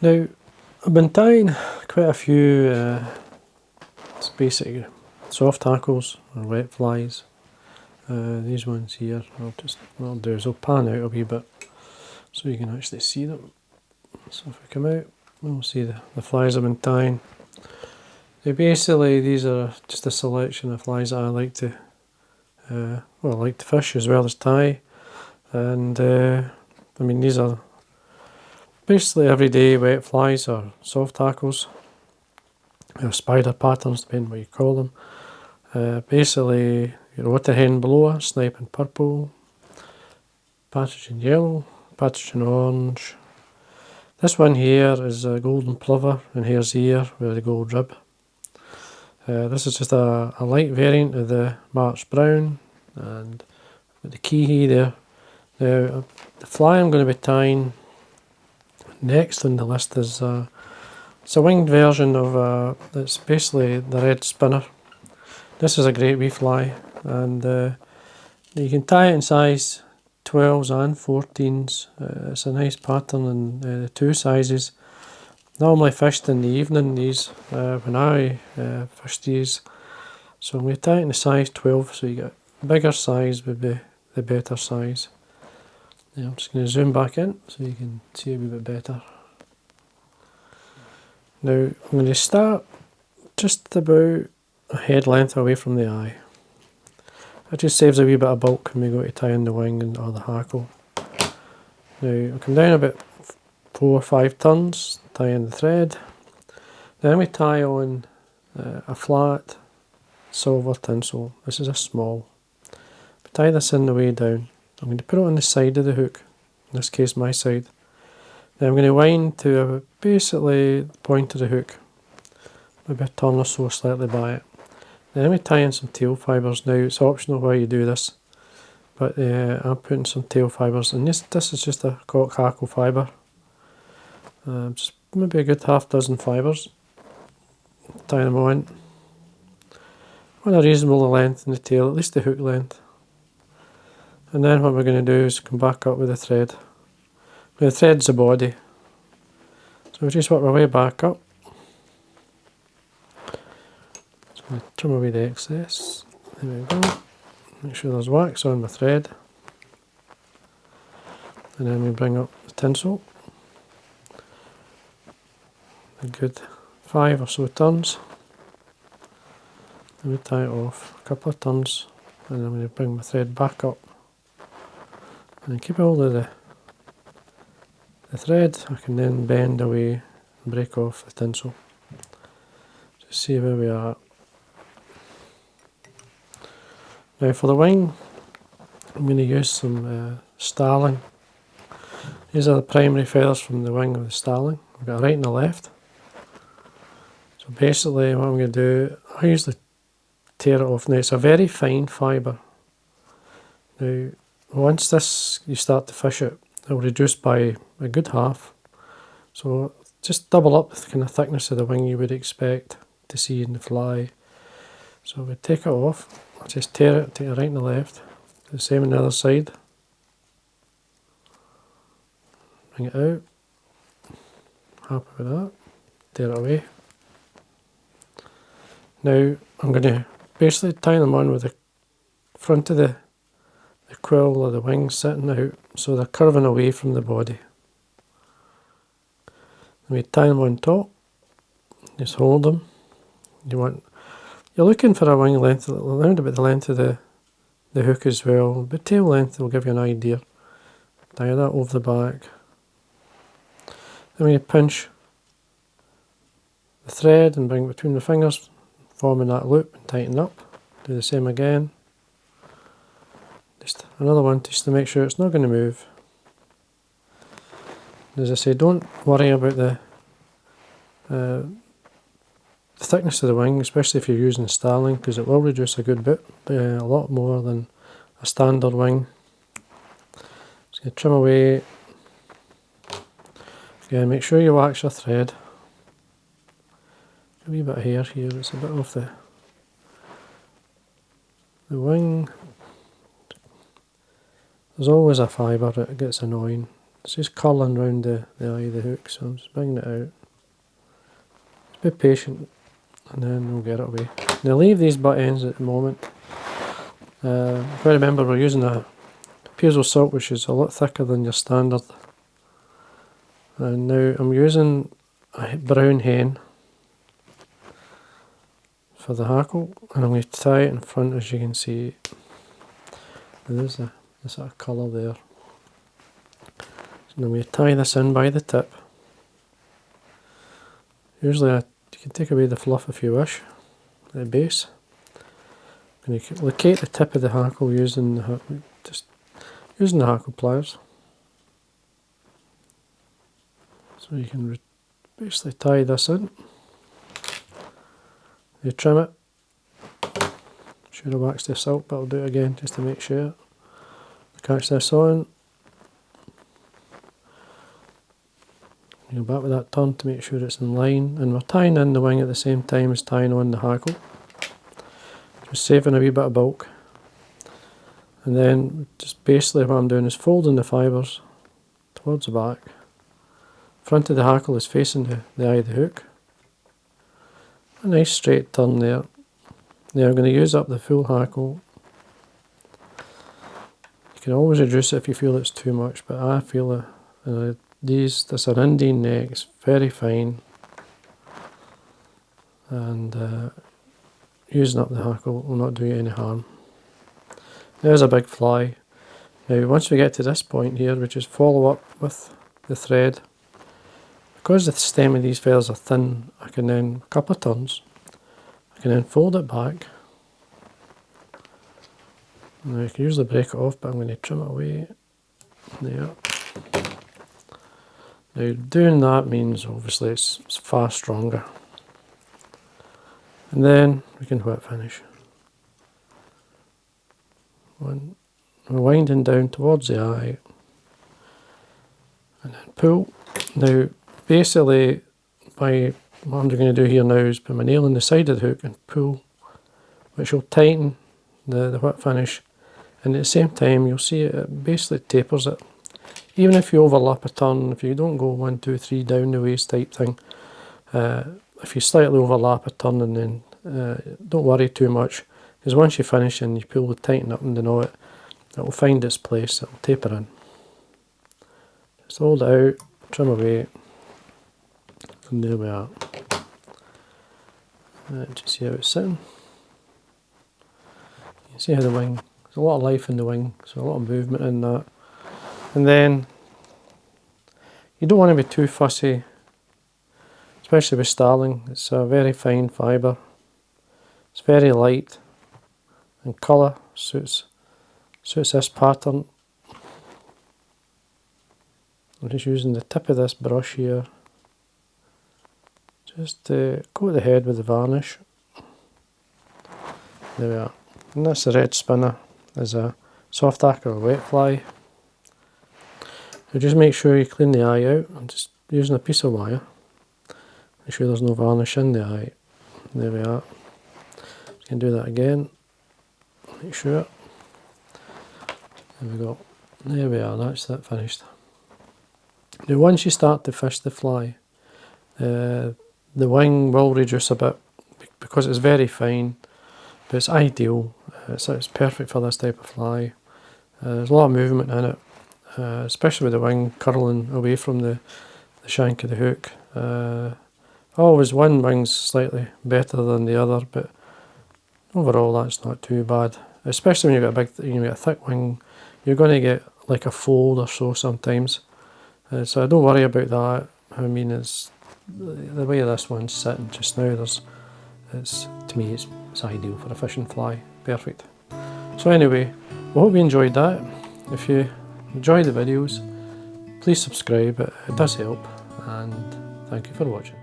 Now, I've been tying quite a few it's basic soft hackles or wet flies. These ones here, what I'll do is I'll pan out a wee bit so you can actually see them. So if we come out, we'll see the flies I've been tying. Now basically these are just a selection of flies that I like to I like to fish as well as tie, and I mean these are basically everyday wet flies or soft hackles or spider patterns, depending what you call them. Basically your water hen below, snipe in purple, patch in yellow, patch in orange. This one here is a golden plover and hare's ear with a gold rib. This is just a light variant of the March Brown, and with the key there. Now the fly I'm going to be tying next on the list is it's a winged version of it's basically the red spinner. This is a great wee fly, and you can tie it in size 12s and 14s. It's a nice pattern in the two sizes. Normally fished in the evening these when I fish these, so I'm going to tie it in the size 12, so you get bigger size would be the better size. Now I'm just going to zoom back in so you can see a wee bit better. Now I'm going to start just about a head length away from the eye. That just saves a wee bit of bulk when we go to tie in the wing or the hackle. Now I'll come down about 4 or 5 turns, tie in the thread. Then we tie on a flat silver tinsel. This is a small. We tie this in the way down. I'm going to put it on the side of the hook, in this case my side. Then I'm going to wind to basically the point of the hook, maybe a turn or so slightly by it. Then we tie in some tail fibres. Now it's optional why you do this, but I'm putting some tail fibres, and this is just a cock hackle fibre. Just maybe a good half dozen fibres. Tie them on a reasonable length in the tail, at least the hook length. And then what we're going to do is come back up with the thread. The thread's the body, so we just work our way back up. Just going to trim away the excess. There we go. Make sure there's wax on the thread, and then we bring up the tinsel. A good 5 or so turns, and we tie it off a couple of turns, and I'm going to bring my thread back up and keep hold of the thread. I can then bend away and break off the tinsel. Just see where we are. Now for the wing, I'm going to use some Starling. These are the primary feathers from the wing of the Starling. We've got a right and a left. So basically what I'm going to do, I usually tear it off. Now it's a very fine fibre. Now once you start to fish it, it'll reduce by a good half. So just double up the kind of thickness of the wing you would expect to see in the fly. So we take it off, I'll just tear it, take it right and the left. Do the same on the other side. Bring it out. Happy with that. Tear it away. Now I'm going to basically tie them on with the front of the quill or the wings sitting out, so they're curving away from the body. And we tie them on top, just hold them. You're looking for a wing length around about the length of the hook as well, but tail length will give you an idea. Tie that over the back. Then we pinch the thread and bring it between the fingers, forming that loop and tighten up. Do the same again. Just another one just to make sure it's not going to move. As I say, don't worry about the thickness of the wing, especially if you're using Starling, because it will reduce a good bit, a lot more than a standard wing. Just going to trim away. Again, make sure you wax your thread. A wee bit of hair here, it's a bit off the wing. There's always a fibre that gets annoying. It's just curling around the eye of the hook, so I'm just bringing it out. Just be patient and then we'll get it away. Now leave these butt ends at the moment. If I remember, we're using a piezo silk which is a lot thicker than your standard. And now I'm using a brown hen for the hackle, and I'm going to tie it in front. As you can see, there's the sort of colour there. So now I'm going to tie this in by the tip. Usually you can take away the fluff if you wish, at the base. I'm going to locate the tip of the hackle using the hackle pliers. So you can basically tie this in. You trim it. Should have waxed this out, but I'll do it again just to make sure. Catch this on. You go back with that turn to make sure it's in line, and we're tying in the wing at the same time as tying on the hackle. Just saving a wee bit of bulk. And then just basically what I'm doing is folding the fibres towards the back. Front of the hackle is facing the eye of the hook. A nice straight turn there. Now I'm going to use up the full hackle. You can always reduce it if you feel it's too much, but I feel this is an Indian neck, it's very fine, and using up the hackle will not do you any harm. There's a big fly. Now once we get to this point here, we just follow up with the thread. Because the stem of these feathers are thin, I can then, a couple of turns, I can then fold it back. Now you can usually break it off, but I'm going to trim it away. There. Now doing that means obviously it's far stronger. And then we can whip finish. We're winding down towards the eye. And then pull. Now basically, what I'm going to do here now is put my nail in the side of the hook and pull, which will tighten the whip finish, and at the same time you'll see it basically tapers it. Even if you overlap a turn, if you don't go 1, 2, 3 down the waist type thing, if you slightly overlap a turn, and then don't worry too much, because once you finish and you pull the tighten up in the knot, it will find its place, it will taper in. Just hold it out, trim away. And there we are. Just see how it's sitting. You can see how the wing, there's a lot of life in the wing, so a lot of movement in that. And then, you don't want to be too fussy, especially with Starling. It's a very fine fibre. It's very light, and colour suits this pattern. I'm just using the tip of this brush here. Just coat the head with the varnish. There we are. And that's the red spinner. There's a soft hacker or wet fly. So just make sure you clean the eye out. I'm just using a piece of wire. Make sure there's no varnish in the eye. There we are. You can do that again. Make sure. There we go. There we are. That's that finished. Now once you start to fish the fly, the wing will reduce a bit because it's very fine, but it's ideal. It's perfect for this type of fly. There's a lot of movement in it, especially with the wing curling away from the shank of the hook. Always one wing's slightly better than the other, but overall that's not too bad. Especially when you've got a thick wing, you're going to get like a fold or so sometimes. So don't worry about that. I mean, it's the way this one's sitting just now. To me, it's ideal for a fishing fly. Perfect. So anyway, I hope you enjoyed that. If you enjoy the videos, please subscribe. It does help. And thank you for watching.